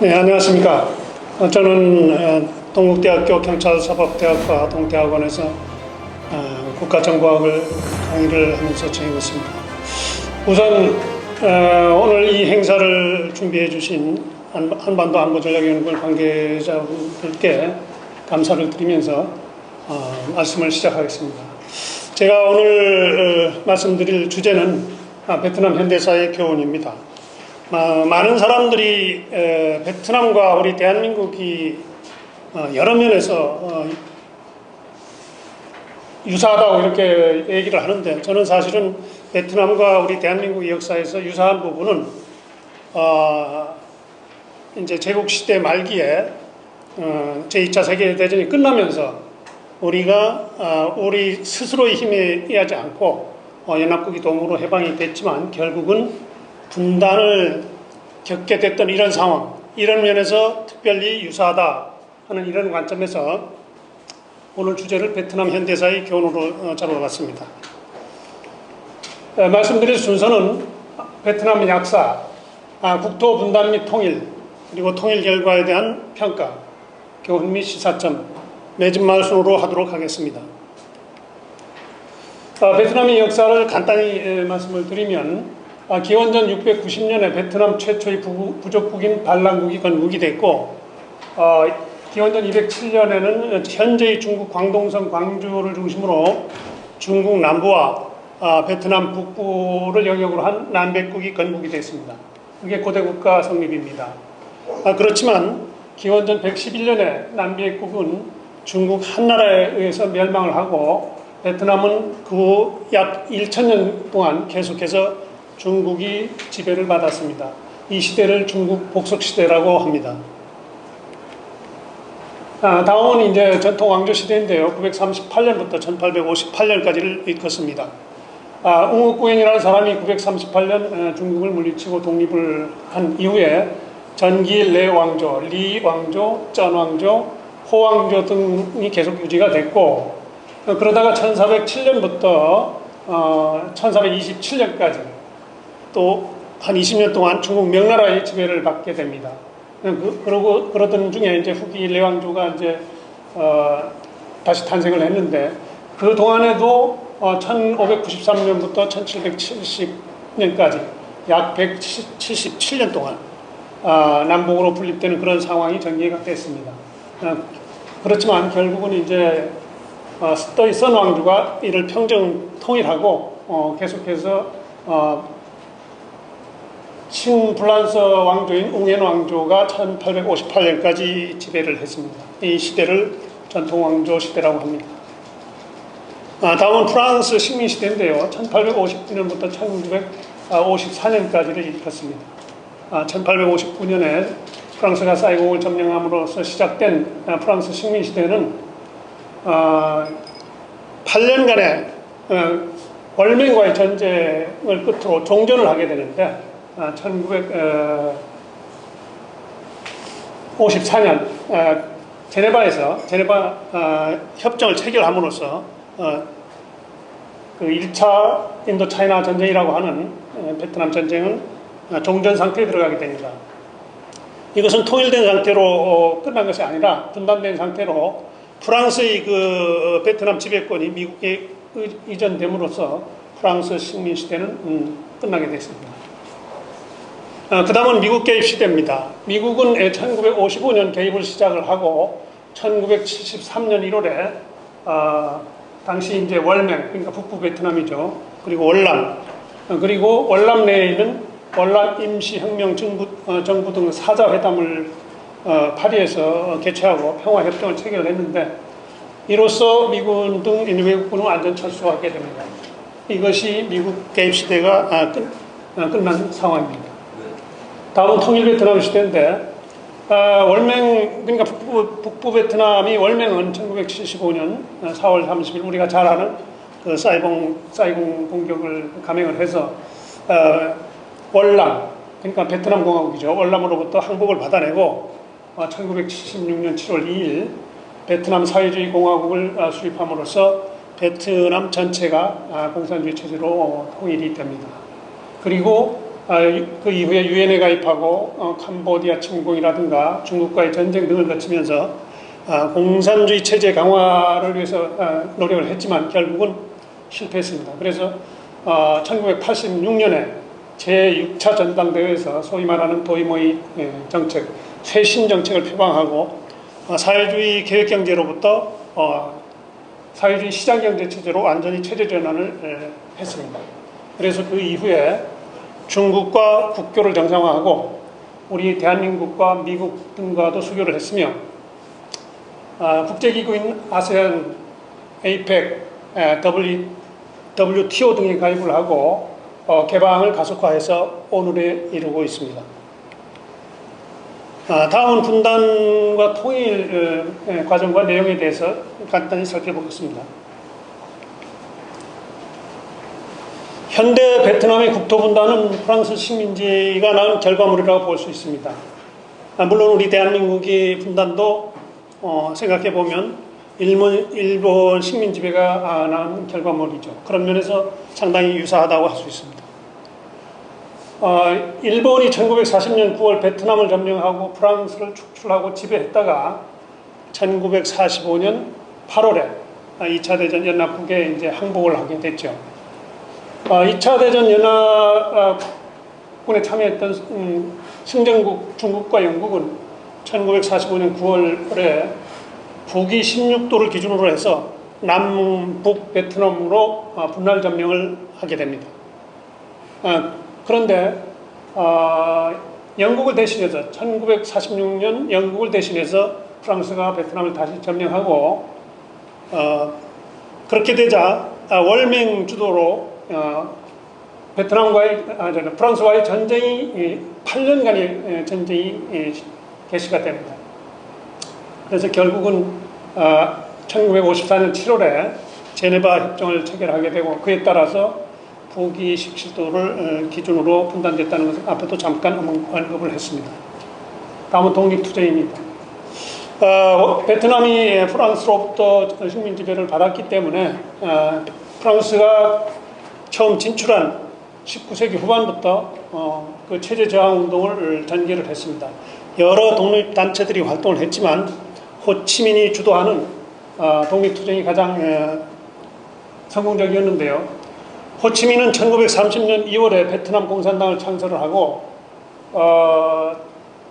네, 안녕하십니까. 저는 동국대학교 경찰사법대학과 동대학원에서 국가정보학을 강의를 하면서 지내고 있습니다. 우선 오늘 이 행사를 준비해 주신 한반도 안보전략연구원 관계자분들께 감사를 드리면서 말씀을 시작하겠습니다. 제가 오늘 말씀드릴 주제는 베트남 현대사의 교훈입니다. 많은 사람들이 베트남과 우리 대한민국이 여러 면에서 유사하다고 이렇게 얘기를 하는데, 저는 사실은 베트남과 우리 대한민국의 역사에서 유사한 부분은 이제 제국시대 말기에 제2차 세계대전이 끝나면서 우리가 우리 스스로의 힘에 의하지 않고 연합국이 도움으로 해방이 됐지만 결국은 분단을 겪게 됐던 이런 상황, 이런 면에서 특별히 유사하다 하는 이런 관점에서 오늘 주제를 베트남 현대사의 교훈으로 잡아봤습니다. 말씀드릴 순서는 베트남 약사, 국토 분단 및 통일, 그리고 통일 결과에 대한 평가, 교훈 및 시사점, 매진 말순으로 하도록 하겠습니다. 베트남의 역사를 간단히 말씀을 드리면, 기원전 690년에 베트남 최초의 부족국인 반란국이 건국이 됐고, 기원전 207년에는 현재의 중국 광동성 광주를 중심으로 중국 남부와 베트남 북부를 영역으로 한 남백국이 건국이 됐습니다. 그게 고대국가 성립입니다. 그렇지만 기원전 111년에 남백국은 중국 한나라에 의해서 멸망을 하고, 베트남은 그 약 1000년 동안 계속해서 중국이 지배를 받았습니다. 이 시대를 중국 복속시대라고 합니다. 다음은 이제 전통 왕조 시대인데요. 938년부터 1858년까지를 일컫습니다. 웅흑구엔이라는 사람이 938년 중국을 물리치고 독립을 한 이후에 전기 레 왕조, 리 왕조, 전 왕조, 호 왕조 등이 계속 유지가 됐고, 그러다가 1407년부터 1427년까지 또 한 20년 동안 중국 명나라의 지배를 받게 됩니다. 그러던 중에 이제 후기 레왕조가 이제 다시 탄생을 했는데, 그 동안에도 1593년부터 1770년까지 약 177년 동안 남북으로 분립되는 그런 상황이 전개가 됐습니다. 그렇지만 결국은 이제 선 왕조가 이를 평정 통일하고 계속해서 친불란서 왕조인 웅엔 왕조가 1858년까지 지배를 했습니다. 이 시대를 전통 왕조 시대라고 합니다. 다음은 프랑스 식민 시대인데요. 1859년부터 1954년까지를 일컫습니다. 1859년에 프랑스가 사이공을 점령함으로써 시작된 프랑스 식민 시대는 8년간의 월맹과의 전쟁을 끝으로 종전을 하게 되는데, 1954년 제네바 협정을 체결함으로써 그 1차 인도 차이나 전쟁이라고 하는 베트남 전쟁은 종전 상태에 들어가게 됩니다. 이것은 통일된 상태로 끝난 것이 아니라 분단된 상태로 프랑스의 그 베트남 지배권이 미국에 이전됨으로써 프랑스 식민 시대는 끝나게 됐습니다. 그 다음은 미국 개입 시대입니다. 미국은 1955년 개입을 시작을 하고 1973년 1월에 당시 이제 월맹, 그러니까 북부 베트남이죠. 그리고 월남, 그리고 월남 내에 있는 월남 임시혁명 정부 등 사자회담을 파리에서 개최하고 평화협정을 체결했는데, 이로써 미군 등 외국군은 완전 철수하게 됩니다. 이것이 미국 개입 시대가 끝난 상황입니다. 다음은 통일 베트남 시대인데, 월맹, 그러니까 북부 베트남이 월맹은 1975년 4월 30일 우리가 잘 아는 그 사이공 공격을 감행을 해서 월남, 그러니까 베트남 공화국이죠. 월남으로부터 항복을 받아내고 1976년 7월 2일 베트남 사회주의 공화국을 수립함으로써 베트남 전체가 공산주의 체제로 통일이 됩니다. 그리고 그 이후에 유엔에 가입하고 캄보디아 침공이라든가 중국과의 전쟁 등을 거치면서 공산주의 체제 강화를 위해서 노력을 했지만 결국은 실패했습니다. 그래서 1986년에 제6차 전당대회에서 소위 말하는 도이모이 정책, 쇄신 정책을 표방하고 사회주의 계획경제로부터 사회주의 시장경제 체제로 완전히 체제 전환을 했습니다. 그래서 그 이후에 중국과 국교를 정상화하고 우리 대한민국과 미국 등과도 수교를 했으며 국제기구인 아세안, 에이펙, WTO 등에 가입을 하고 개방을 가속화해서 오늘에 이르고 있습니다. 다음은 분단과 통일 과정과 내용에 대해서 간단히 살펴보겠습니다. 현대 베트남의 국토 분단은 프랑스 식민지가 낳은 결과물이라고 볼 수 있습니다. 물론 우리 대한민국의 분단도 생각해 보면 일본 식민 지배가 낳은 결과물이죠. 그런 면에서 상당히 유사하다고 할 수 있습니다. 일본이 1940년 9월 베트남을 점령하고 프랑스를 축출하고 지배했다가 1945년 8월에 2차 대전 연합국에 이제 항복을 하게 됐죠. 2차 대전 연합군에 참여했던 승전국 중국과 영국은 1945년 9월에 북위 16도를 기준으로 해서 남북 베트남으로 분할 점령을 하게 됩니다. 그런데 영국을 대신해서 1946년 영국을 대신해서 프랑스가 베트남을 다시 점령하고 그렇게 되자 월맹 주도로 베트남과의 프랑스와의 전쟁이 8년간의 전쟁이 개시가 됩니다. 그래서 결국은 1954년 7월에 제네바 협정을 체결하게 되고 그에 따라서 북위 17도를 기준으로 분단됐다는 것을 앞에도 잠깐 언급을 했습니다. 다음은 독립투쟁입니다. 베트남이 프랑스로부터 식민 지배를 받았기 때문에 프랑스가 처음 진출한 19세기 후반부터 그 체제 저항 운동을 전개를 했습니다. 여러 독립단체들이 활동을 했지만 호치민이 주도하는 독립투쟁이 가장 성공적이었는데요. 호치민은 1930년 2월에 베트남 공산당을 창설을 하고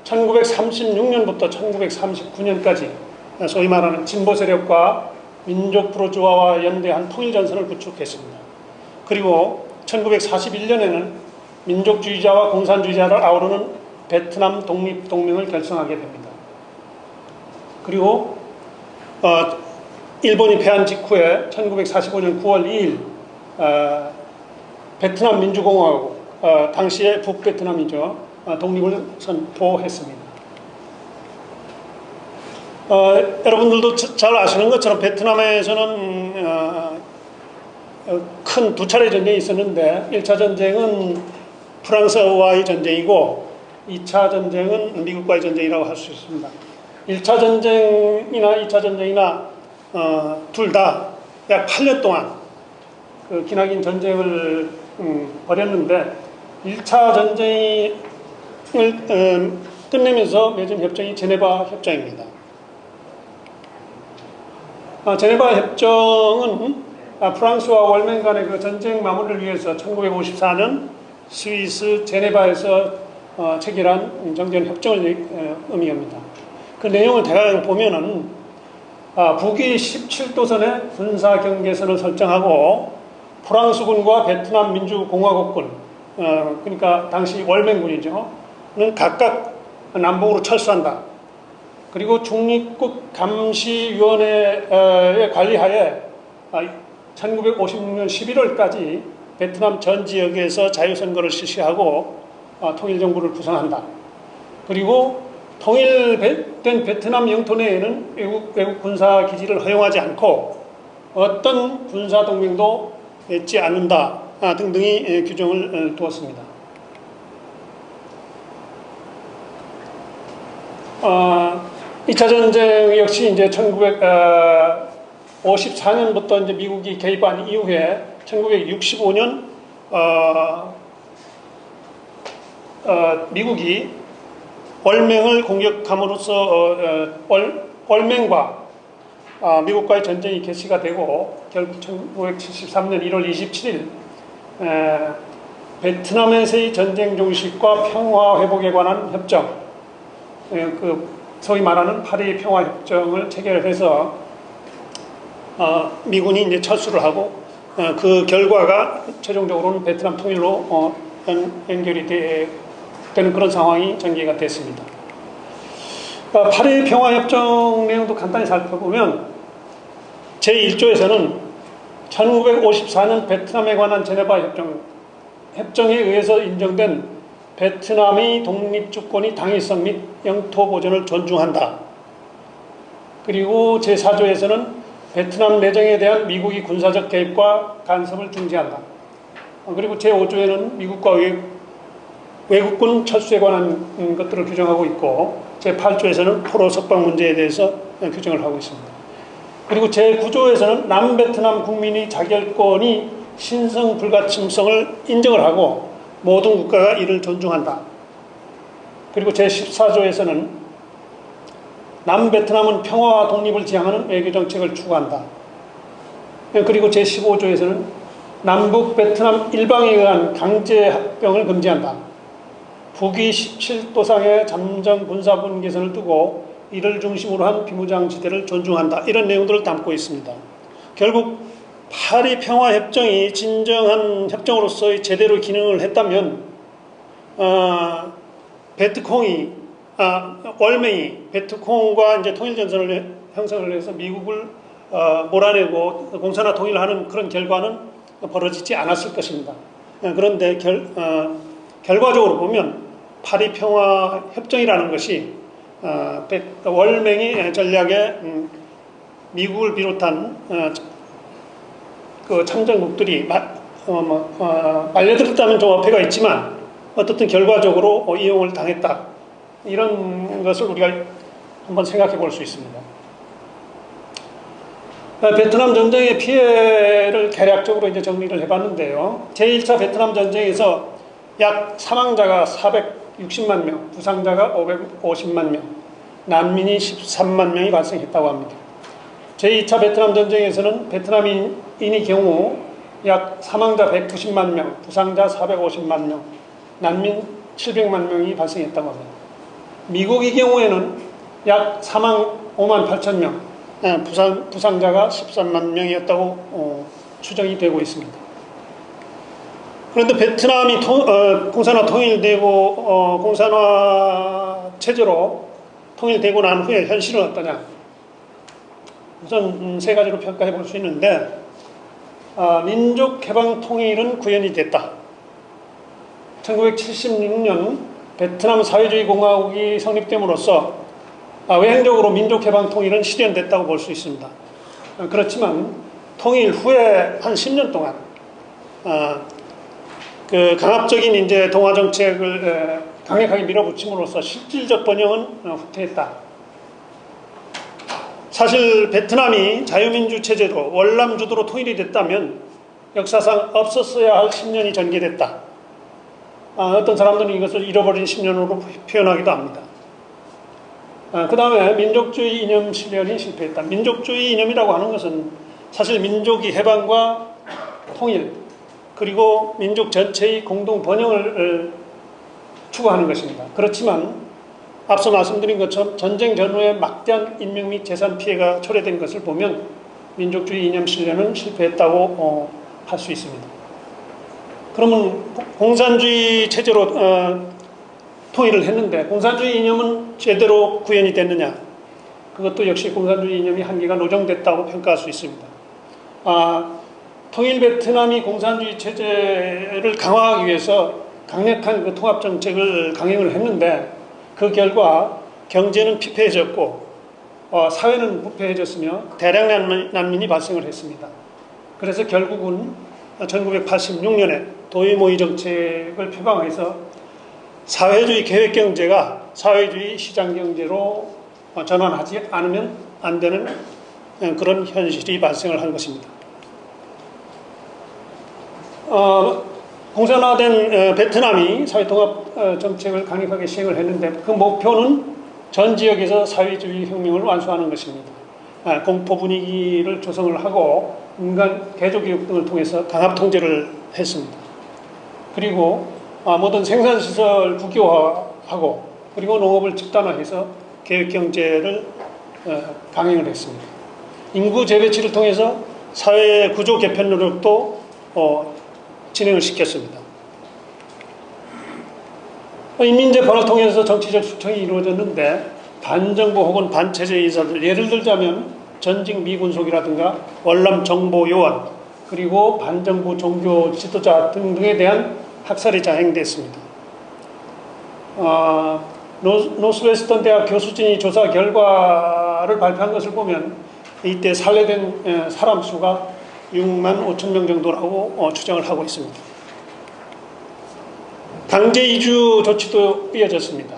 1936년부터 1939년까지 소위 말하는 진보 세력과 민족 부르주아와 연대한 통일전선을 구축했습니다. 그리고 1941년에는 민족주의자와 공산주의자를 아우르는 베트남 독립동맹을 결성하게 됩니다. 그리고 일본이 패한 직후에 1945년 9월 2일 베트남 민주공화국, 당시의 북베트남이죠, 독립을 선포했습니다. 여러분들도 잘 아시는 것처럼 베트남에서는 큰 두 차례 전쟁이 있었는데 1차 전쟁은 프랑스와의 전쟁이고 2차 전쟁은 미국과의 전쟁이라고 할 수 있습니다. 1차 전쟁이나 2차 전쟁이나 둘 다 약 8년 동안 그 기나긴 전쟁을 벌였는데 1차 전쟁을 끝내면서 맺은 협정이 제네바 협정입니다. 제네바 협정은 프랑스와 월맹 간의 그 전쟁 마무리를 위해서 1954년 스위스 제네바에서 체결한 정전 협정을 의미합니다. 그 내용을 대강 보면은 북위 17도선의 군사 경계선을 설정하고 프랑스군과 베트남 민주공화국군, 그러니까 당시 월맹군이죠,는 각각 남북으로 철수한다. 그리고 중립국 감시위원회의 관리하에 1956년 11월까지 베트남 전 지역에서 자유선거를 실시하고 통일정부를 구성한다. 그리고 통일된 베트남 영토 내에는 외국 군사기지를 허용하지 않고 어떤 군사동맹도 맺지 않는다 등등의 규정을 두었습니다. 2차 전쟁 역시 이제 1954년부터 이제 미국이 개입한 이후에 1965년 미국이 월맹을 공격함으로써 월맹과 미국과의 전쟁이 개시가 되고 결국 1973년 1월 27일 베트남에서의 전쟁 종식과 평화 회복에 관한 협정, 그 소위 말하는 파리 평화 협정을 체결해서 미군이 이제 철수를 하고 그 결과가 최종적으로는 베트남 통일로 연결이 되는 그런 상황이 전개가 됐습니다. 파리 평화 협정 내용도 간단히 살펴보면 제1조에서는 1954년 베트남에 관한 제네바 협정에 의해서 인정된 베트남의 독립주권의 당위성 및 영토 보존을 존중한다. 그리고 제4조에서는 베트남 내정에 대한 미국의 군사적 개입과 간섭을 중지한다. 그리고 제5조에는 미국과 외국군 철수에 관한 것들을 규정하고 있고 제8조에서는 포로 석방 문제에 대해서 규정을 하고 있습니다. 그리고 제9조에서는 남베트남 국민의 자결권이 신성 불가침성을 인정을 하고 모든 국가가 이를 존중한다. 그리고 제14조에서는 남베트남은 평화와 독립을 지향하는 외교정책을 추구한다. 그리고 제15조에서는 남북 베트남 일방에 의한 강제 합병을 금지한다. 북위 17도상의 잠정 군사분 개선을 두고 이를 중심으로 한 비무장지대를 존중한다. 이런 내용들을 담고 있습니다. 결국 파리 평화협정이 진정한 협정으로서의 제대로 기능을 했다면 월맹이 베트콩과 이제 통일전선을 형성을 해서 미국을 몰아내고 공산화 통일을 하는 그런 결과는 벌어지지 않았을 것입니다. 그런데 결과적으로 보면 파리 평화협정이라는 것이 월맹이 전략에 미국을 비롯한 그 참전국들이 말려들었다면 좀 어폐가 있지만 어떻든 결과적으로 이용을 당했다. 이런 것을 우리가 한번 생각해 볼 수 있습니다. 베트남 전쟁의 피해를 대략적으로 이제 정리를 해봤는데요. 제1차 베트남 전쟁에서 약 사망자가 460만 명, 부상자가 550만 명, 난민이 13만 명이 발생했다고 합니다. 제2차 베트남 전쟁에서는 베트남인의 경우 약 사망자 190만 명, 부상자 450만 명, 난민 700만 명이 발생했다고 합니다. 미국의 경우에는 약 사망 5만 8천 명, 부상자가 13만 명이었다고 추정이 되고 있습니다. 그런데 베트남이 공산화 통일되고 공산화 체제로 통일되고 난 후에 현실은 어떠냐? 우선 세 가지로 평가해 볼 수 있는데 민족해방 통일은 구현이 됐다. 1976년 베트남 사회주의 공화국이 성립됨으로써 외형적으로 민족해방 통일은 실현됐다고 볼 수 있습니다. 그렇지만 통일 후에 한 10년 동안 그 강압적인 이제 동아 정책을 강력하게 밀어붙임으로써 실질적 번영은 후퇴했다. 사실 베트남이 자유민주 체제로 월남주도로 통일이 됐다면 역사상 없었어야 할 10년이 전개됐다. 어떤 사람들은 이것을 잃어버린 10년으로 표현하기도 합니다. 그 다음에 민족주의 이념 실현이 실패했다. 민족주의 이념이라고 하는 것은 사실 민족의 해방과 통일 그리고 민족 전체의 공동 번영을 추구하는 것입니다. 그렇지만 앞서 말씀드린 것처럼 전쟁 전후에 막대한 인명 및 재산 피해가 초래된 것을 보면 민족주의 이념 실현은 실패했다고 할 수 있습니다. 그러면 공산주의 체제로 통일을 했는데 공산주의 이념은 제대로 구현이 됐느냐? 그것도 역시 공산주의 이념이 한계가 노정됐다고 평가할 수 있습니다. 통일 베트남이 공산주의 체제를 강화하기 위해서 강력한 그 통합정책을 강행을 했는데 그 결과 경제는 피폐해졌고 사회는 부패해졌으며 대량 난민이 발생을 했습니다. 그래서 결국은 1986년에 도이모이 정책을 표방해서 사회주의 계획경제가 사회주의 시장경제로 전환하지 않으면 안 되는 그런 현실이 발생을 한 것입니다. 공산화된 베트남이 사회통합 정책을 강력하게 시행을 했는데 그 목표는 전 지역에서 사회주의 혁명을 완수하는 것입니다. 공포 분위기를 조성을 하고 인간 개조교육 등을 통해서 강압 통제를 했습니다. 그리고 모든 생산시설 국유화하고 그리고 농업을 집단화해서 계획경제를 강행을 했습니다. 인구 재배치를 통해서 사회 구조 개편 노력도 진행을 시켰습니다. 인민재판을 통해서 정치적 수청이 이루어졌는데 반정부 혹은 반체제 인사들, 예를 들자면 전직 미군속이라든가 월남 정보 요원 그리고 반정부 종교 지도자 등등에 대한 학살이 자행됐습니다. 노스웨스턴 대학 교수진이 조사 결과를 발표한 것을 보면 이때 살해된 사람 수가 6만 5천 명 정도라고 추정을 하고 있습니다. 강제 이주 조치도 이어졌습니다.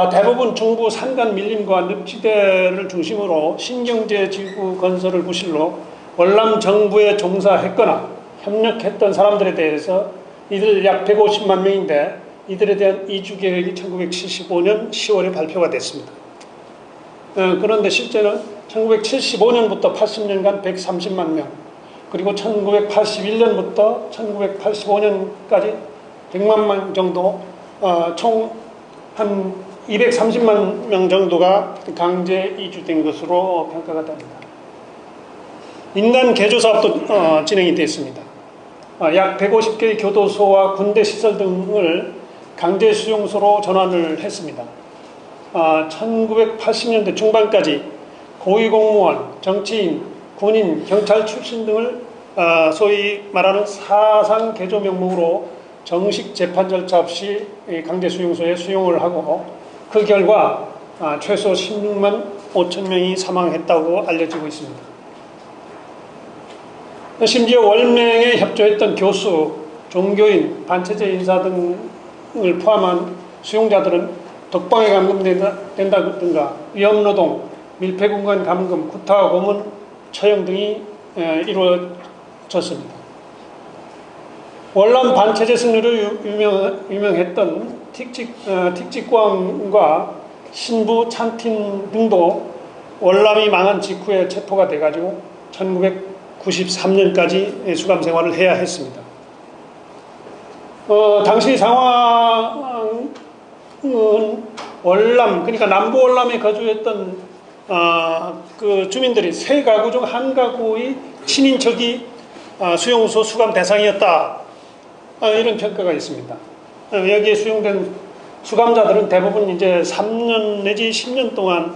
대부분 중부 산간 밀림과 늪지대를 중심으로 신경제지구 건설을 부실로 월남 정부에 종사했거나 협력했던 사람들에 대해서 이들 약 150만 명인데 이들에 대한 이주 계획이 1975년 10월에 발표가 됐습니다. 그런데 실제는 1975년부터 80년간 130만 명, 그리고 1981년부터 1985년까지 100만 명 정도, 총 한 230만 명 정도가 강제 이주된 것으로 평가가 됩니다. 인간 개조 사업도 진행이 됐습니다. 약 150개의 교도소와 군대 시설 등을 강제 수용소로 전환을 했습니다. 1980년대 중반까지 고위공무원, 정치인, 군인, 경찰 출신 등을 소위 말하는 사상 개조 명목으로 정식 재판 절차 없이 강제 수용소에 수용을 하고 그 결과 최소 16만 5천 명이 사망했다고 알려지고 있습니다. 심지어 월맹에 협조했던 교수, 종교인, 반체제 인사 등을 포함한 수용자들은 독방에 감금된다든가 위험노동, 밀폐공간 감금, 구타, 고문, 처형 등이 이루어졌습니다. 월남 반체제 승리로 유명했던 틱직광과 신부 찬틴 등도 월남이 망한 직후에 체포가 돼가지고 1993년까지 수감 생활을 해야 했습니다. 당시 상황은 월남, 그러니까 남부 월남에 거주했던 그 주민들이 세 가구 중 한 가구의 친인척이 수용소 수감 대상이었다. 이런 평가가 있습니다. 여기에 수용된 수감자들은 대부분 이제 3년 내지 10년 동안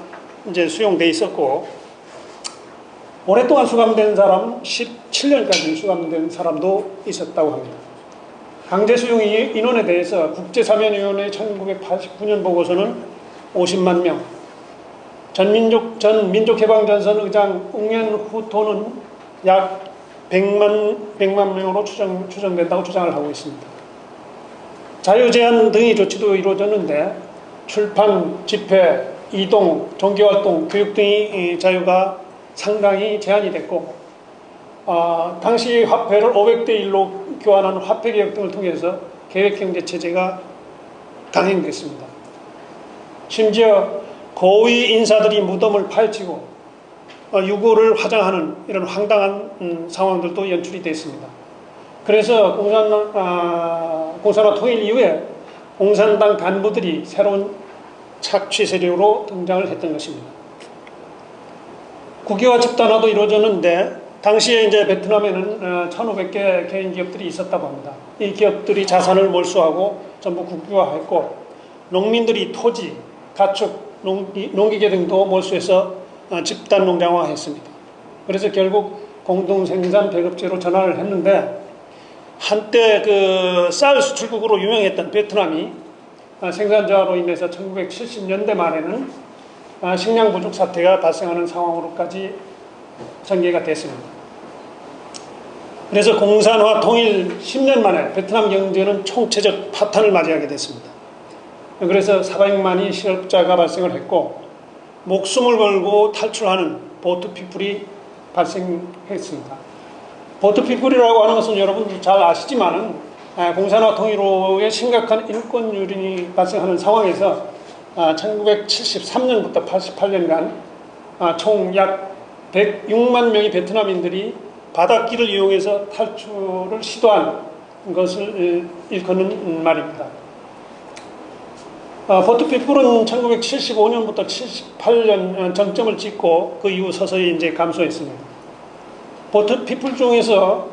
이제 수용돼 있었고, 오랫동안 수감된 사람 17년까지 수감된 사람도 있었다고 합니다. 강제 수용 인원에 대해서 국제사면위원회 1989년 보고서는 50만 명, 전 민족해방전선 의장 웅엔 후토는 약 100만 명으로 추정된다고 주장을 하고 있습니다. 자유제한 등의 조치도 이루어졌는데 출판, 집회, 이동, 종교활동, 교육 등의 자유가 상당히 제한이 됐고, 당시 화폐를 500대 1로 교환하는 화폐개혁 등을 통해서 계획경제체제가 강행됐습니다. 심지어 고위 인사들이 무덤을 파헤치고 유골을 화장하는 이런 황당한 상황들도 연출이 됐습니다. 그래서 공산화 통일 이후에 공산당 간부들이 새로운 착취 세력으로 등장을 했던 것입니다. 국유화 집단화도 이루어졌는데 당시에 이제 베트남에는 1,500개 개인 기업들이 있었다고 합니다. 이 기업들이 자산을 몰수하고 전부 국유화했고 농민들이 토지, 가축, 농기계 등도 몰수해서 집단 농장화했습니다. 그래서 결국 공동생산 배급제로 전환을 했는데 한때 그 쌀 수출국으로 유명했던 베트남이 생산 저하로 인해서 1970년대 말에는 식량 부족 사태가 발생하는 상황으로까지 전개가 됐습니다. 그래서 공산화 통일 10년 만에 베트남 경제는 총체적 파탄을 맞이하게 됐습니다. 그래서 400만이 실업자가 발생을 했고 목숨을 걸고 탈출하는 보트피플이 발생했습니다. 보트피플이라고 하는 것은 여러분도 잘 아시지만은 공산화 통일 후에 심각한 인권 유린이 발생하는 상황에서 1973년부터 88년간 총 약 106만 명의 베트남인들이 바닷길을 이용해서 탈출을 시도한 것을 일컫는 말입니다. 포트피플은 1975년부터 78년 정점을 찍고 그 이후 서서히 이제 감소했습니다. 포트피플 중에서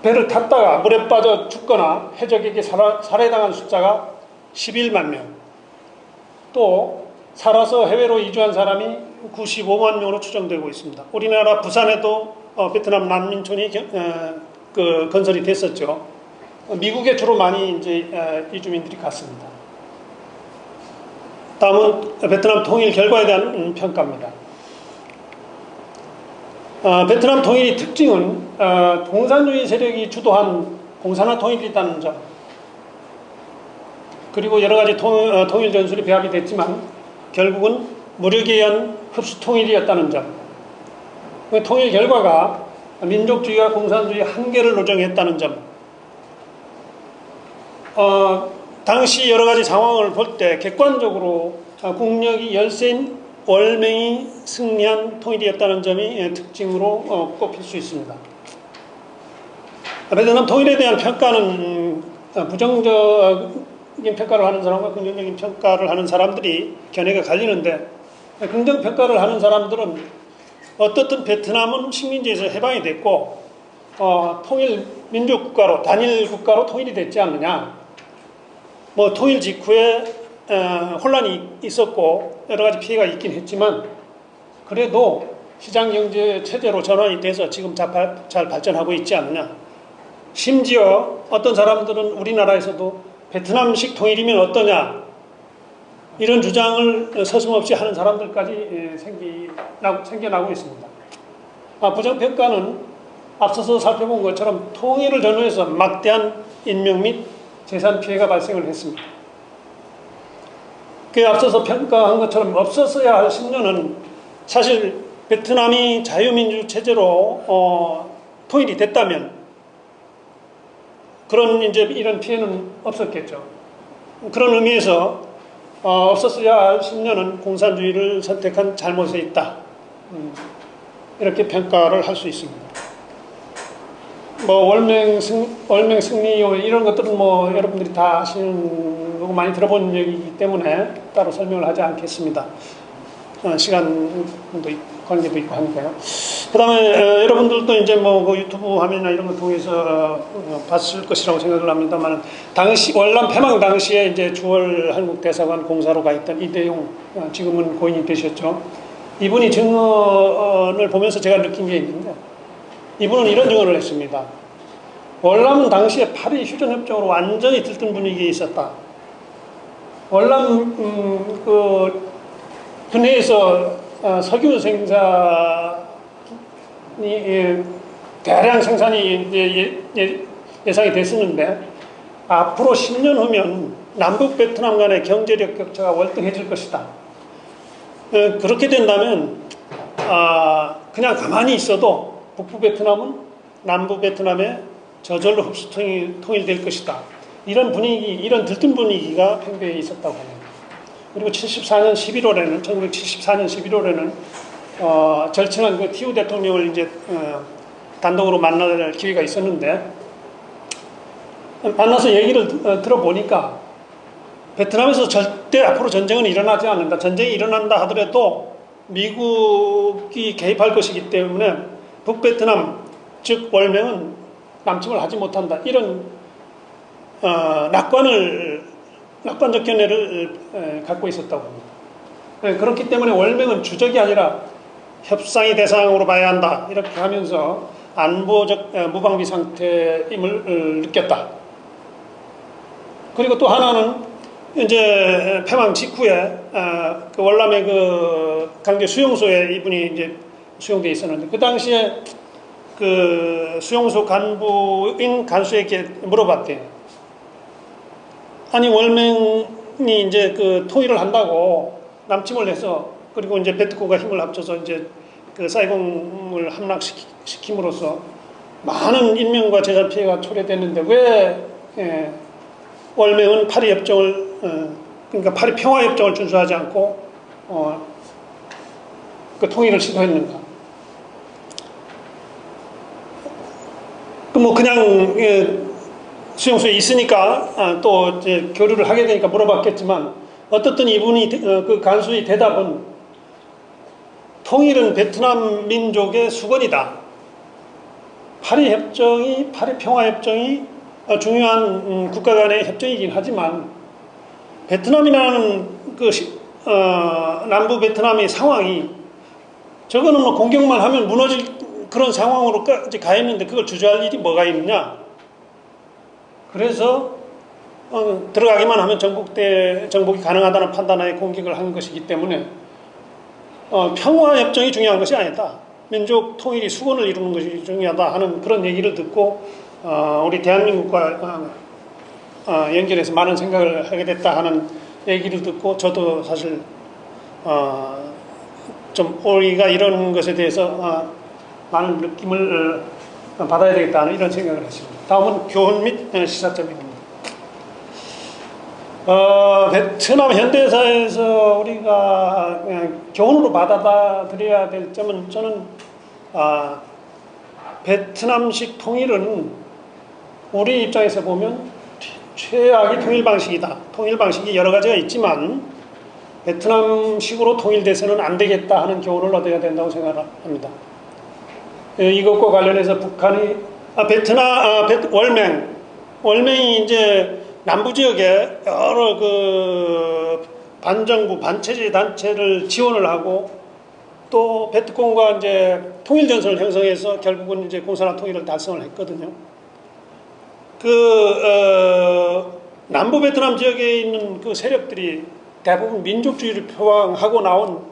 배를 탔다가 물에 빠져 죽거나 해적에게 살해당한 숫자가 11만 명, 또 살아서 해외로 이주한 사람이 95만 명으로 추정되고 있습니다. 우리나라 부산에도 베트남 난민촌이 건설이 됐었죠. 미국에 주로 많이 이제 이주민들이 갔습니다. 다음은 베트남 통일 결과에 대한 평가입니다. 베트남 통일의 특징은 공산주의 세력이 주도한 공산화 통일이라는 점, 그리고 여러 가지 통일 전술이 배합이 됐지만 결국은 무력에 의한 흡수 통일이었다는 점, 통일 결과가 민족주의와 공산주의의 한계를 노정했다는 점, 당시 여러 가지 상황을 볼 때 객관적으로 국력이 열세인 월맹이 승리한 통일이었다는 점이 특징으로 꼽힐 수 있습니다. 베트남 통일에 대한 평가는 부정적인 평가를 하는 사람과 긍정적인 평가를 하는 사람들이 견해가 갈리는데, 긍정평가를 하는 사람들은 어떻든 베트남은 식민지에서 해방이 됐고 통일 민족국가로, 단일 국가로 통일이 됐지 않느냐, 통일 직후에 혼란이 있었고 여러 가지 피해가 있긴 했지만 그래도 시장경제 체제로 전환이 돼서 지금 잘 발전하고 있지 않느냐. 심지어 어떤 사람들은 우리나라에서도 베트남식 통일이면 어떠냐, 이런 주장을 서슴없이 하는 사람들까지 생겨나고 있습니다. 부정평가는 앞서서 살펴본 것처럼 통일을 전후해서 막대한 인명 및 재산 피해가 발생을 했습니다. 그 앞서서 평가한 것처럼 없었어야 할 10년은 사실 베트남이 자유민주 체제로 통일이 됐다면 이런 피해는 없었겠죠. 그런 의미에서 없었어야 할 10년은 공산주의를 선택한 잘못에 있다, 이렇게 평가를 할 수 있습니다. 월맹 승리 이런 것들은 여러분들이 다 아시는 거고 많이 들어본 얘기이기 때문에 따로 설명을 하지 않겠습니다. 시간도 관계도 있고 하니까요. 그 다음에 여러분들도 이제 그 유튜브 화면이나 이런 걸 통해서 봤을 것이라고 생각을 합니다만, 당시 월남 패망 당시에 이제 주월 한국 대사관 공사로 가 있던 이대용, 지금은 고인이 되셨죠. 이분이 증언을 보면서 제가 느낀 게 있는데, 이분은 이런 증언을 했습니다. 월남은 당시에 파리 휴전협정으로 완전히 들뜬 분위기에 있었다. 월남 근해에서 석유 생산이 대량 생산이 예상이 됐었는데, 앞으로 10년 후면 남북 베트남 간의 경제력 격차가 월등해질 것이다. 그렇게 된다면 그냥 가만히 있어도 북부 베트남은 남부 베트남의 저절로 흡수 통일될 것이다. 이런 분위기, 이런 들뜬 분위기가 팽배해 있었다고 합니다. 그리고 1974년 11월에는 절친한 티우 대통령을 이제 단독으로 만날 기회가 있었는데, 만나서 얘기를 들어보니까 베트남에서 절대 앞으로 전쟁은 일어나지 않는다. 전쟁이 일어난다 하더라도 미국이 개입할 것이기 때문에 북베트남, 즉 월맹은 남침을 하지 못한다. 이런 낙관적 견해를 갖고 있었다고 합니다. 그렇기 때문에 월맹은 주적이 아니라 협상의 대상으로 봐야 한다. 이렇게 하면서 안보적 무방비 상태임을 느꼈다. 그리고 또 하나는 이제 패망 직후에 그 월남의 그 강제 수용소에 이분이 이제 수용돼 있었는데, 그 당시에 그 수용소 간부인 간수에게 물어봤대요. 아니, 월맹이 이제 그 통일을 한다고 남침을 해서, 그리고 이제 베트코가 힘을 합쳐서 이제 그 사이공을 함락시킴으로써 많은 인명과 재산 피해가 초래됐는데 왜 월맹은 파리 협정을 그러니까 파리 평화 협정을 준수하지 않고 그 통일을 시도했는가? 그 뭐 그냥 수용소에 있으니까 또 이제 교류를 하게 되니까 물어봤겠지만 어떻든 이분이 그 간수의 대답은 통일은 베트남 민족의 수건이다. 파리 평화 협정이 중요한 국가 간의 협정이긴 하지만 베트남이라는 남부 베트남의 상황이 저거는 뭐 공격만 하면 무너질 그런 상황으로 가 있는데 그걸 주저할 일이 뭐가 있느냐. 그래서 들어가기만 하면 정복이 가능하다는 판단하에 공격을 한 것이기 때문에 평화협정이 중요한 것이 아니다. 민족 통일이 수건을 이루는 것이 중요하다 하는 그런 얘기를 듣고 우리 대한민국과 연결해서 많은 생각을 하게 됐다 하는 얘기를 듣고 저도 사실 좀 우리가 이런 것에 대해서 많은 느낌을 받아야 되겠다는 이런 생각을 했습니다. 다음은 교훈 및 시사점입니다. 베트남 현대사에서 우리가 그냥 교훈으로 받아들여야 될 점은 저는 베트남식 통일은 우리 입장에서 보면 최악의 통일 방식이다. 통일 방식이 여러 가지가 있지만 베트남식으로 통일돼서는 안 되겠다 하는 교훈을 얻어야 된다고 생각합니다. 이것과 관련해서 북한이 월맹이 이제 남부 지역에 여러 그 반정부 반체제 단체를 지원을 하고 또 베트콩과 이제 통일 전선을 형성해서 결국은 이제 공산화 통일을 달성을 했거든요. 남부 베트남 지역에 있는 그 세력들이 대부분 민족주의를 표방하고 나온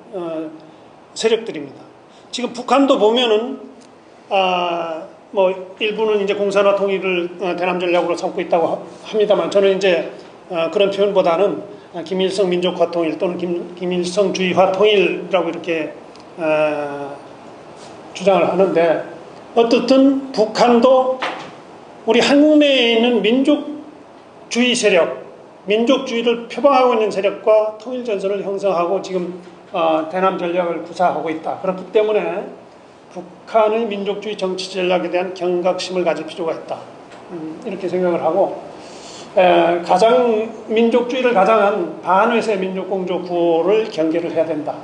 세력들입니다. 지금 북한도 보면은 뭐 일부는 이제 공산화 통일을 대남 전략으로 삼고 있다고 합니다만 저는 이제 그런 표현보다는 김일성 민족화 통일 또는 김일성주의화 통일이라고 이렇게 주장을 하는데 어떻든 북한도 우리 한국 내에 있는 민족주의 세력, 민족주의를 표방하고 있는 세력과 통일 전선을 형성하고 지금 대남 전략을 구사하고 있다. 그렇기 때문에 북한의 민족주의 정치 전략에 대한 경각심을 가질 필요가 있다. 이렇게 생각을 하고 민족주의를 가장한 반외세 민족공조 구호를 경계를 해야 된다.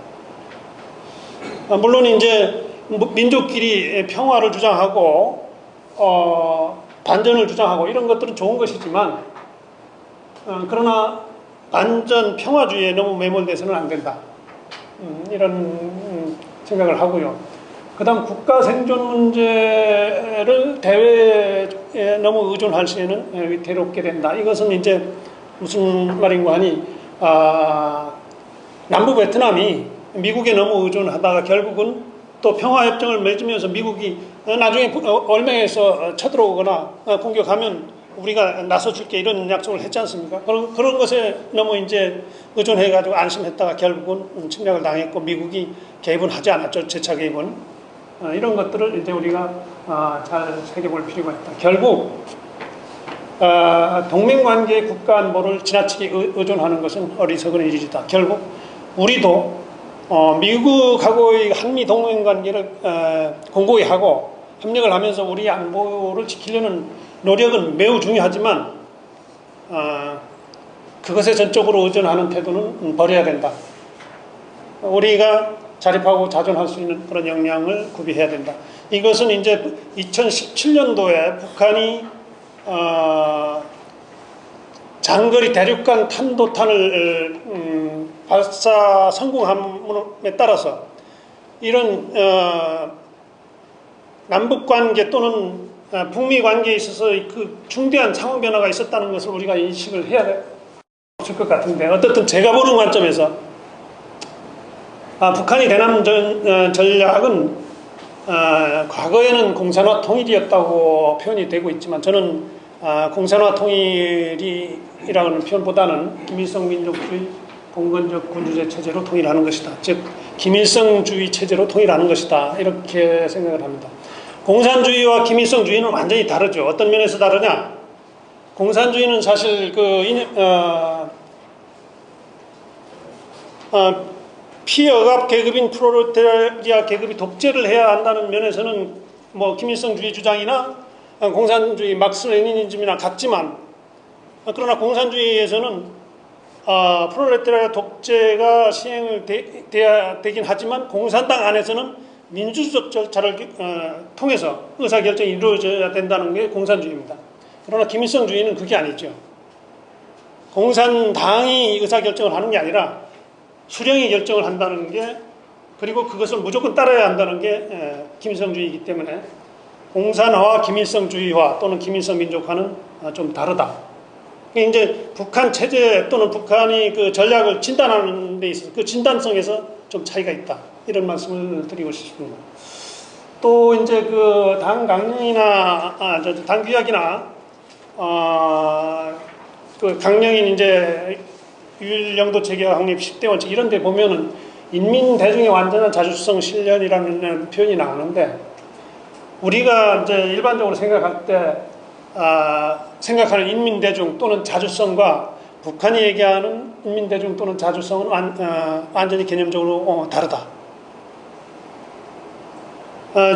물론 이제 민족끼리 평화를 주장하고 반전을 주장하고 이런 것들은 좋은 것이지만 그러나 반전 평화주의에 너무 매몰돼서는 안 된다. 이런 생각을 하고요. 그 다음 국가 생존 문제를 대외에 너무 의존할 시에는 위태롭게 된다. 이것은 이제 무슨 말인가 하니 남부 베트남이 미국에 너무 의존하다가 결국은 또 평화협정을 맺으면서 미국이 나중에 월맹에서 쳐들어오거나 공격하면 우리가 나서줄게 이런 약속을 했지 않습니까? 그런 것에 너무 이제 의존해가지고 안심했다가 결국은 침략을 당했고 미국이 개입은 하지 않았죠. 재차 개입은. 이런 것들을 이제 우리가 잘 새겨볼 필요가 있다. 결국 동맹관계의 국가 안보를 지나치게 의존하는 것은 어리석은 일이다. 결국 우리도 미국하고의 한미 동맹관계를 공고히 하고 협력을 하면서 우리 안보를 지키려는 노력은 매우 중요하지만 그것에 전적으로 의존하는 태도는 버려야 된다. 우리가 자립하고 자존할 수 있는 그런 역량을 구비해야 된다. 이것은 이제 2017년도에 북한이 장거리 대륙간 탄도탄을 발사 성공함에 따라서 이런 남북관계 또는 북미관계에 있어서 그 중대한 상황 변화가 있었다는 것을 우리가 인식을 해야 될 것 같은데 어떻든 제가 보는 관점에서 북한이 대남 전략은 과거에는 공산화 통일이었다고 표현이 되고 있지만 저는 공산화 통일이라는 표현보다는 김일성 민족주의 봉건적 군주제 체제로 통일하는 것이다. 즉 김일성주의 체제로 통일하는 것이다. 이렇게 생각을 합니다. 공산주의와 김일성주의는 완전히 다르죠. 어떤 면에서 다르냐? 공산주의는 사실 피억압 계급인 프롤레타리아 계급이 독재를 해야 한다는 면에서는 뭐 김일성주의 주장이나 공산주의 막스 레니니즘이나 같지만, 그러나 공산주의에서는 프롤레타리아 독재가 시행을 돼야 되긴 하지만 공산당 안에서는 민주적 절차를 통해서 의사결정이 이루어져야 된다는 게 공산주의입니다. 그러나 김일성주의는 그게 아니죠. 공산당이 의사결정을 하는 게 아니라 수령이 결정을 한다는 게, 그리고 그것을 무조건 따라야 한다는 게 김일성주의이기 때문에 공산화와 김일성주의화 또는 김일성 민족화는 좀 다르다. 이제 북한 체제 또는 북한이 그 전략을 진단하는 데 있어서 그 진단성에서 좀 차이가 있다, 이런 말씀을 드리고 싶습니다. 또 이제 그 당 강령이나 당 규약이나 그 강령인 이제 유일영도 체계와 확립 10대 원칙 이런 데 보면은 인민 대중의 완전한 자주성 실현이라는 표현이 나오는데, 우리가 이제 일반적으로 생각할 때 생각하는 인민 대중 또는 자주성과 북한이 얘기하는 인민 대중 또는 자주성은 완전히 개념적으로 다르다.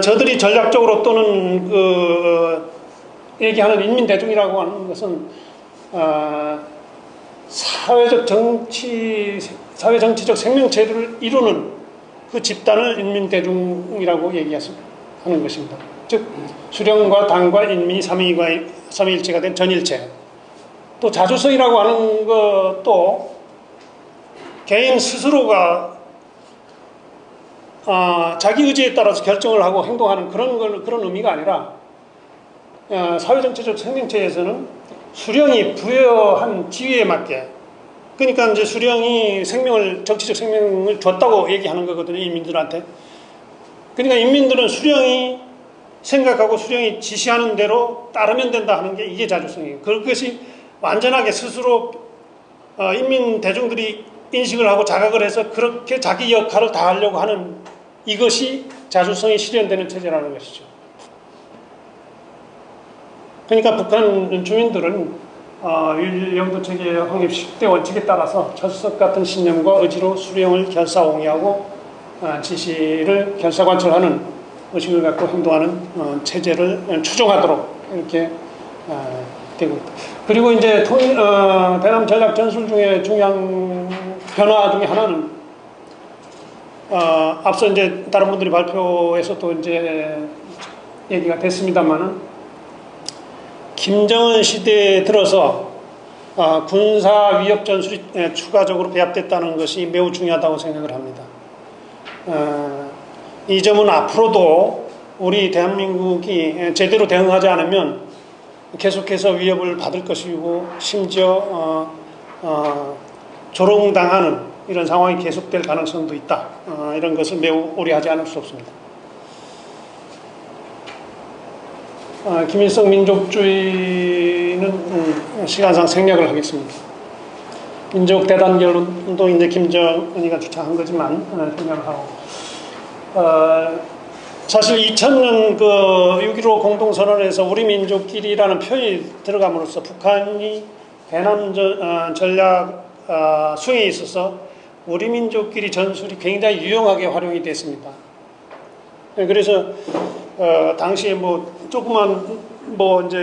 저들이 전략적으로 또는 얘기하는 인민 대중이라고 하는 것은 사회 정치적 생명체를 이루는 그 집단을 인민 대중이라고 얘기하는 것입니다. 즉 수령과 당과 인민이 삼위일체가 된 전일체. 또 자주성이라고 하는 것도 개인 스스로가 자기 의지에 따라서 결정을 하고 행동하는 그런 의미가 아니라, 사회정치적 생명체에서는 수령이 부여한 지위에 맞게, 그러니까 이제 수령이 정치적 생명을 줬다고 얘기하는 거거든요, 인민들한테. 그러니까 인민들은 수령이 생각하고 수령이 지시하는 대로 따르면 된다 하는 게 이게 자주성이에요. 그것이 완전하게 스스로 인민 대중들이 인식을 하고 자각을 해서 그렇게 자기 역할을 다하려고 하는 이것이 자주성이 실현되는 체제라는 것이죠. 그러니까 북한 주민들은 유일영도 체계 확립 10대 원칙에 따라서 철석 같은 신념과 의지로 수령을 결사옹위하고 지시를 결사관철하는 의식을 갖고 행동하는 체제를 추종하도록 이렇게 되고 있다. 그리고 이제 대남 전략 전술 중에 중요한 변화 중에 하나는 앞서 이제 다른 분들이 발표에서도 이제 얘기가 됐습니다만은, 김정은 시대에 들어서 군사 위협 전술이 추가적으로 배합됐다는 것이 매우 중요하다고 생각을 합니다. 이 점은 앞으로도 우리 대한민국이 제대로 대응하지 않으면 계속해서 위협을 받을 것이고, 심지어 조롱당하는 이런 상황이 계속될 가능성도 있다. 이런 것을 매우 우려하지 않을 수 없습니다. 김일성 민족주의는 시간상 생략을 하겠습니다. 민족 대단결론도 이제 김정은이가 주창한 거지만 생략을 하고, 사실 2000년 그 6.15 공동선언에서 우리 민족끼리라는 표현이 들어감으로써 북한이 대남 전략 수행에 있어서 우리 민족끼리 전술이 굉장히 유용하게 활용이 됐습니다. 그래서 당시에 뭐 조그만 이제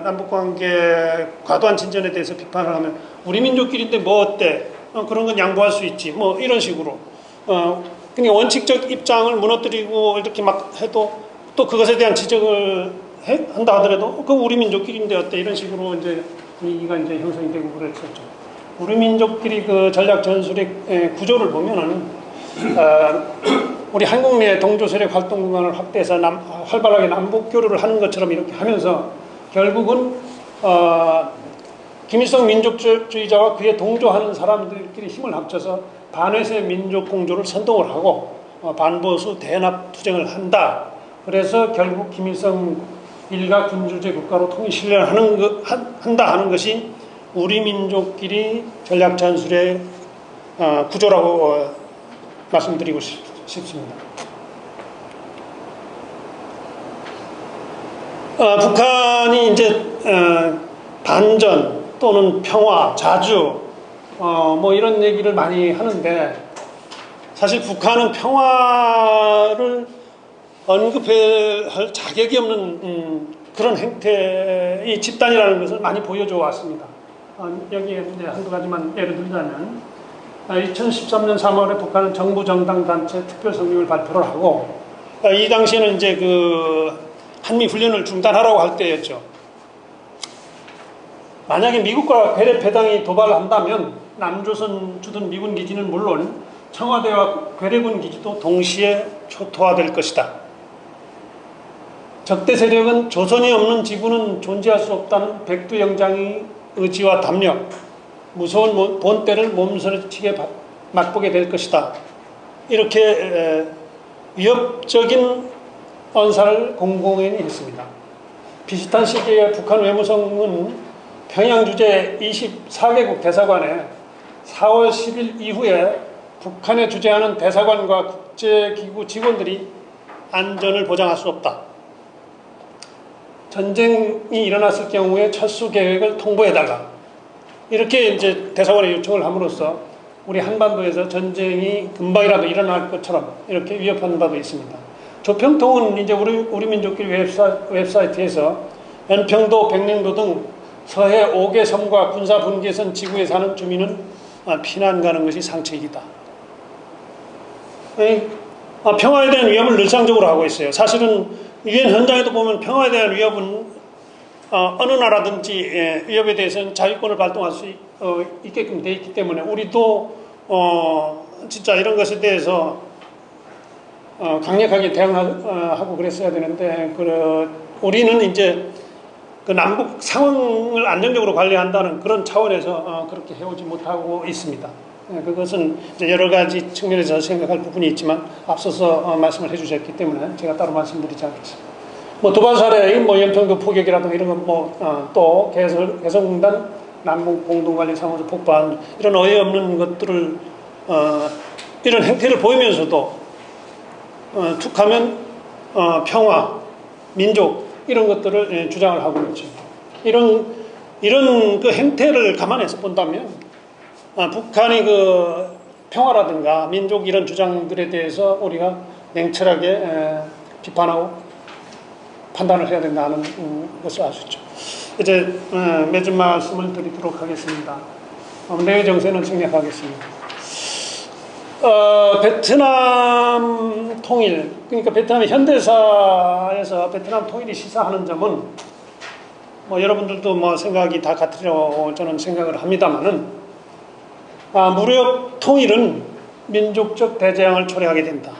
남북관계 과도한 진전에 대해서 비판을 하면 우리 민족끼리인데 뭐 어때? 그런 건 양보할 수 있지. 뭐 이런 식으로. 그러니까 원칙적 입장을 무너뜨리고 이렇게 막 해도 또 그것에 대한 지적을 한다 하더라도 그 우리 민족끼리인데 어때? 이런 식으로 이제 분위기가 이제 형성이 되고 그랬었죠. 우리 민족끼리 그 전략 전술의 구조를 보면은 우리 한국 내 동조 세력 활동 공간을 확대해서 활발하게 남북 교류를 하는 것처럼 이렇게 하면서 결국은 김일성 민족주의자와 그에 동조하는 사람들끼리 힘을 합쳐서 반회세 민족 공조를 선동을 하고 반보수 대납 투쟁을 한다. 그래서 결국 김일성 일가 군주제 국가로 통일 실현하는 한다 하는 것이 우리 민족끼리 전략 전술의 구조라고 말씀드리고 싶습니다. 북한이 이제 반전 또는 평화, 자주 뭐 이런 얘기를 많이 하는데 사실 북한은 평화를 언급할 자격이 없는 그런 행태의 집단이라는 것을 많이 보여줘 왔습니다. 여기에 이제 한두 가지만 예를 들자면 2013년 3월에 북한은 정부 정당 단체 특별 성명을 발표를 하고 이 당시에는 이제 그 한미 훈련을 중단하라고 할 때였죠. 만약에 미국과 괴뢰패당이 도발한다면 남조선 주둔 미군 기지는 물론 청와대와 괴뢰군 기지도 동시에 초토화될 것이다. 적대 세력은 조선이 없는 지구는 존재할 수 없다는 백두영장의 의지와 담력, 무서운 본때를 몸서리치게 맛보게 될 것이다. 이렇게 위협적인 언사를 공공연히 했습니다. 비슷한 시기에 북한 외무성은 평양 주재 24개국 대사관에 4월 10일 이후에 북한에 주재하는 대사관과 국제기구 직원들이 안전을 보장할 수 없다. 전쟁이 일어났을 경우에 철수 계획을 통보해달라. 이렇게 이제 대사관에 요청을 함으로써 우리 한반도에서 전쟁이 금방이라도 일어날 것처럼 이렇게 위협한 바도 있습니다. 조평통은 이제 우리 민족끼리 웹사이트에서 연평도, 백령도 등 서해 5개 섬과 군사 분계선 지구에 사는 주민은 피난 가는 것이 상책이다. 평화에 대한 위협을 늘상적으로 하고 있어요. 사실은 유엔 현장에도 보면 평화에 대한 위협은 어느 나라든지 위협에 대해서는 자위권을 발동할 수 있게끔 돼 있기 때문에 우리도 진짜 이런 것에 대해서 강력하게 대응하고 그랬어야 되는데 우리는 이제 그 남북 상황을 안정적으로 관리한다는 그런 차원에서 그렇게 해오지 못하고 있습니다. 그것은 이제 여러 가지 측면에서 생각할 부분이 있지만 앞서서 말씀을 해주셨기 때문에 제가 따로 말씀드리지 않겠습니다. 뭐 도발 사례, 뭐 연평도 포격이라든가 이런 건 또 개성공단 남북 공동관리 사무소 폭발 이런 어이없는 것들을 이런 행태를 보이면서도 툭하면 평화, 민족 이런 것들을 주장을 하고 있죠. 이런 그 행태를 감안해서 본다면 북한의 그 평화라든가 민족 이런 주장들에 대해서 우리가 냉철하게 비판하고 판단을 해야 된다는 것을 알 수 있죠. 이제 맺은 말씀을 드리도록 하겠습니다. 내외 정세는 생략하겠습니다. 베트남 통일, 그러니까 베트남의 현대사에서 베트남 통일이 시사하는 점은 뭐 여러분들도 뭐 생각이 다 같으리라고 저는 생각을 합니다만은 무력 통일은 민족적 대재앙을 초래하게 된다.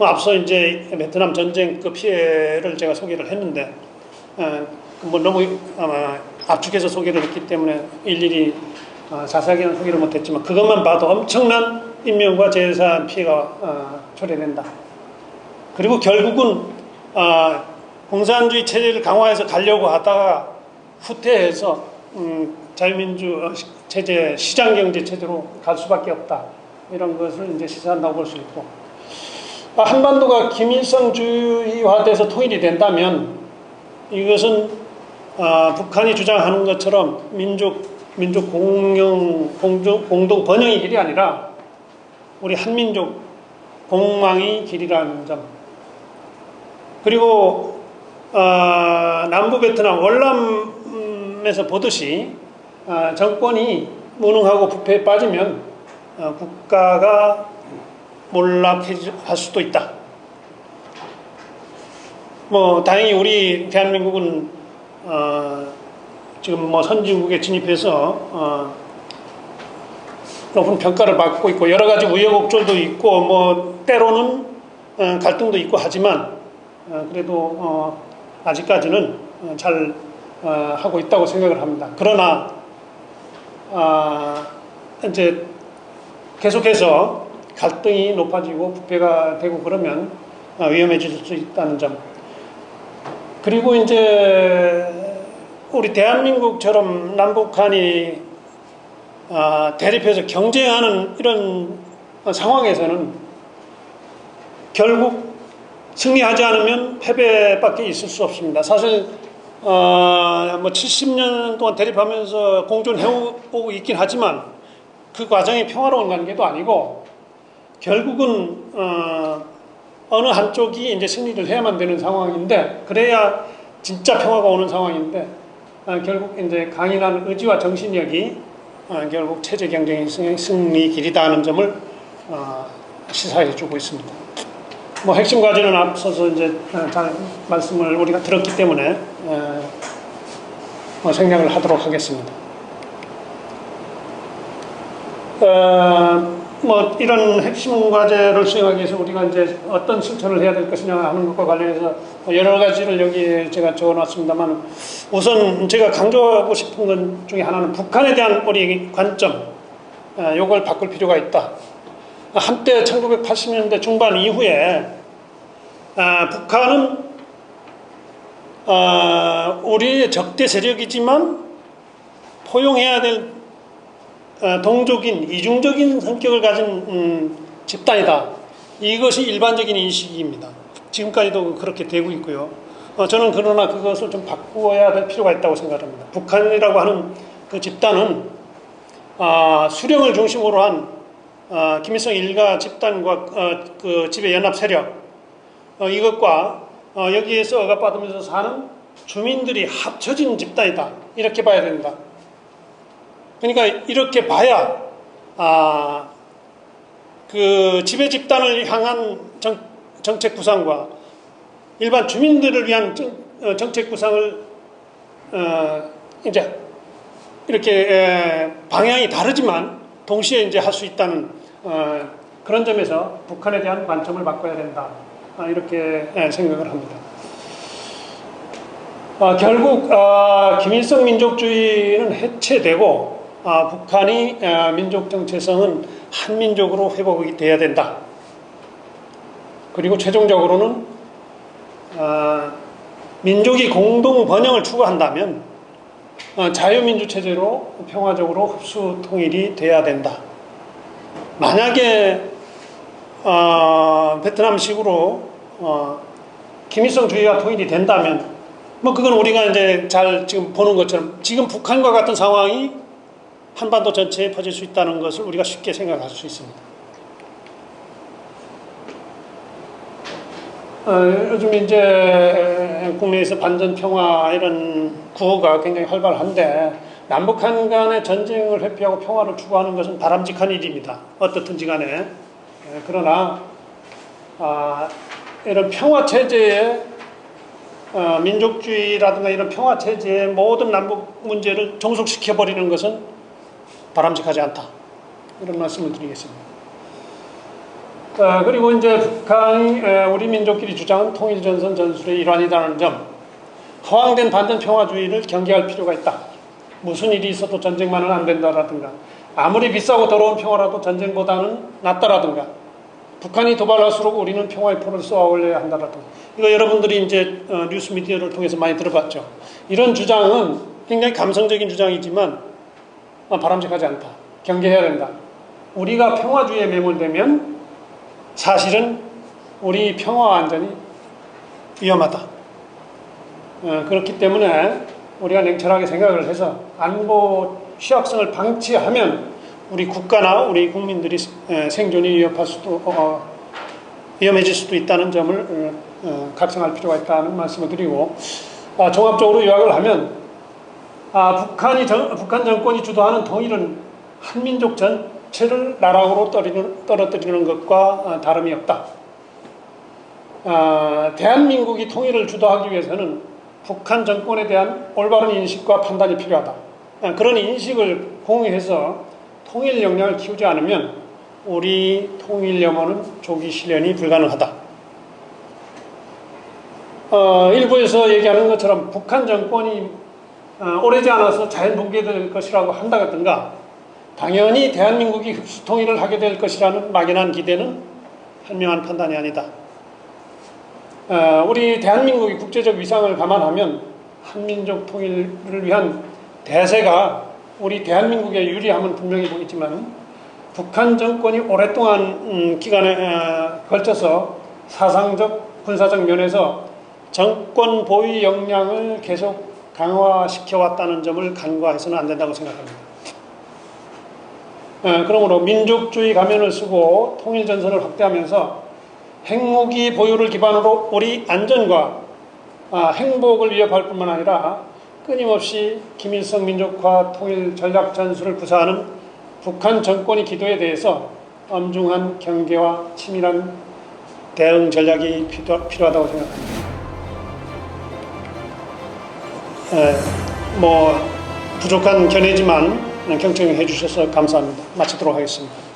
앞서 이제 베트남 전쟁 그 피해를 제가 소개를 했는데, 뭐 너무 압축해서 소개를 했기 때문에 일일이 자세하게는 소개를 못했지만 그것만 봐도 엄청난 인명과 재산 피해가 초래된다. 그리고 결국은 공산주의 체제를 강화해서 가려고 하다가 후퇴해서 자유민주 체제, 시장경제 체제로 갈 수밖에 없다. 이런 것을 이제 시사한다고 볼 수 있고, 한반도가 김일성주의화돼서 통일이 된다면 이것은 북한이 주장하는 것처럼 민족 공동 번영의 길이 아니라 우리 한민족 공망의 길이라는 점. 그리고 남부 베트남 월남에서 보듯이 정권이 무능하고 부패에 빠지면 국가가 몰락할 수도 있다. 뭐 다행히 우리 대한민국은 지금 뭐 선진국에 진입해서 높은 평가를 받고 있고 여러 가지 우여곡절도 있고 뭐 때로는 갈등도 있고 하지만 그래도 아직까지는 잘 하고 있다고 생각을 합니다. 그러나 이제 계속해서 갈등이 높아지고 부패가 되고 그러면 위험해질 수 있다는 점. 그리고 이제 우리 대한민국처럼 남북한이 대립해서 경쟁하는 이런 상황에서는 결국 승리하지 않으면 패배밖에 있을 수 없습니다. 사실 뭐 70년 동안 대립하면서 공존해오고 있긴 하지만 그 과정이 평화로운 관계도 아니고 결국은 어느 한쪽이 이제 승리를 해야만 되는 상황인데 그래야 진짜 평화가 오는 상황인데 결국 이제 강인한 의지와 정신력이 결국 체제 경쟁의 승리 길이다 하는 점을 시사해주고 있습니다. 뭐 핵심 과제는 앞서서 이제 잘 말씀을 우리가 들었기 때문에 생략을 하도록 하겠습니다. 뭐 이런 핵심 과제를 수행하기 위해서 우리가 이제 어떤 실천을 해야 될 것이냐 하는 것과 관련해서 여러 가지를 여기에 제가 적어놨습니다만 우선 제가 강조하고 싶은 것 중에 하나는 북한에 대한 우리의 관점, 이걸 바꿀 필요가 있다. 한때 1980년대 중반 이후에 북한은 우리의 적대 세력이지만 포용해야 될 동족인 이중적인 성격을 가진 집단이다. 이것이 일반적인 인식입니다. 지금까지도 그렇게 되고 있고요. 저는 그러나 그것을 좀 바꾸어야 될 필요가 있다고 생각합니다. 북한이라고 하는 그 집단은 수령을 중심으로 한 김일성 일가 집단과 그 지배 연합 세력 이것과 여기에서 억압받으면서 사는 주민들이 합쳐진 집단이다. 이렇게 봐야 된다. 그러니까 이렇게 봐야 그 지배 집단을 향한 정책 구상과 일반 주민들을 위한 정책 구상을 이제 이렇게 방향이 다르지만 동시에 이제 할 수 있다는 그런 점에서 북한에 대한 관점을 바꿔야 된다. 이렇게 생각을 합니다. 결국 김일성 민족주의는 해체되고 북한이 민족 정체성은 한민족으로 회복이 돼야 된다. 그리고 최종적으로는 민족이 공동 번영을 추구한다면 자유민주 체제로 평화적으로 흡수 통일이 돼야 된다. 만약에 베트남식으로 김일성주의가 통일이 된다면 뭐 그건 우리가 이제 잘 지금 보는 것처럼 지금 북한과 같은 상황이 한반도 전체에 퍼질 수 있다는 것을 우리가 쉽게 생각할 수 있습니다. 요즘 이제 국내에서 반전평화 이런 구호가 굉장히 활발한데 남북한 간의 전쟁을 회피하고 평화를 추구하는 것은 바람직한 일입니다. 어떻든지 간에. 그러나 이런 평화체제에 민족주의라든가 이런 평화체제의 모든 남북 문제를 종속시켜버리는 것은 바람직하지 않다. 이런 말씀을 드리겠습니다. 그리고 이제 북한이 우리 민족끼리 주장한 통일전선 전술의 일환이라는 점, 허황된 반전평화주의를 경계할 필요가 있다. 무슨 일이 있어도 전쟁만은 안 된다라든가 아무리 비싸고 더러운 평화라도 전쟁보다는 낫다라든가 북한이 도발할수록 우리는 평화의 포를 쏘아 올려야 한다라든가 이거 여러분들이 이제 뉴스 미디어를 통해서 많이 들어봤죠. 이런 주장은 굉장히 감성적인 주장이지만 바람직하지 않다. 경계해야 된다. 우리가 평화주의에 매몰되면 사실은 우리 평화와 안전이 위험하다. 그렇기 때문에 우리가 냉철하게 생각을 해서 안보 취약성을 방치하면 우리 국가나 우리 국민들이 생존이 위험해질 수도 있다는 점을 각성할 필요가 있다는 말씀을 드리고 종합적으로 요약을 하면 북한 정권이 주도하는 통일은 한민족 전체를 나락으로 떨어뜨리는 것과 다름이 없다. 대한민국이 통일을 주도하기 위해서는 북한 정권에 대한 올바른 인식과 판단이 필요하다. 그런 인식을 공유해서 통일 역량을 키우지 않으면 우리 통일 염원은 조기 실현이 불가능하다. 일부에서 얘기하는 것처럼 북한 정권이 오래지 않아서 자연 붕괴될 것이라고 한다든가 당연히 대한민국이 흡수 통일을 하게 될 것이라는 막연한 기대는 현명한 판단이 아니다. 우리 대한민국의 국제적 위상을 감안하면 한민족 통일을 위한 대세가 우리 대한민국에 유리함은 분명히 보이지만 북한 정권이 오랫동안 기간에 걸쳐서 사상적, 군사적 면에서 정권 보위 역량을 계속 강화시켜 왔다는 점을 간과해서는 안 된다고 생각합니다. 그러므로 민족주의 가면을 쓰고 통일전선을 확대하면서 핵무기 보유를 기반으로 우리 안전과 행복을 위협할 뿐만 아니라 끊임없이 김일성 민족화 통일 전략 전술을 구사하는 북한 정권의 기도에 대해서 엄중한 경계와 치밀한 대응 전략이 필요하다고 생각합니다. 부족한 견해지만 경청해 주셔서 감사합니다. 마치도록 하겠습니다.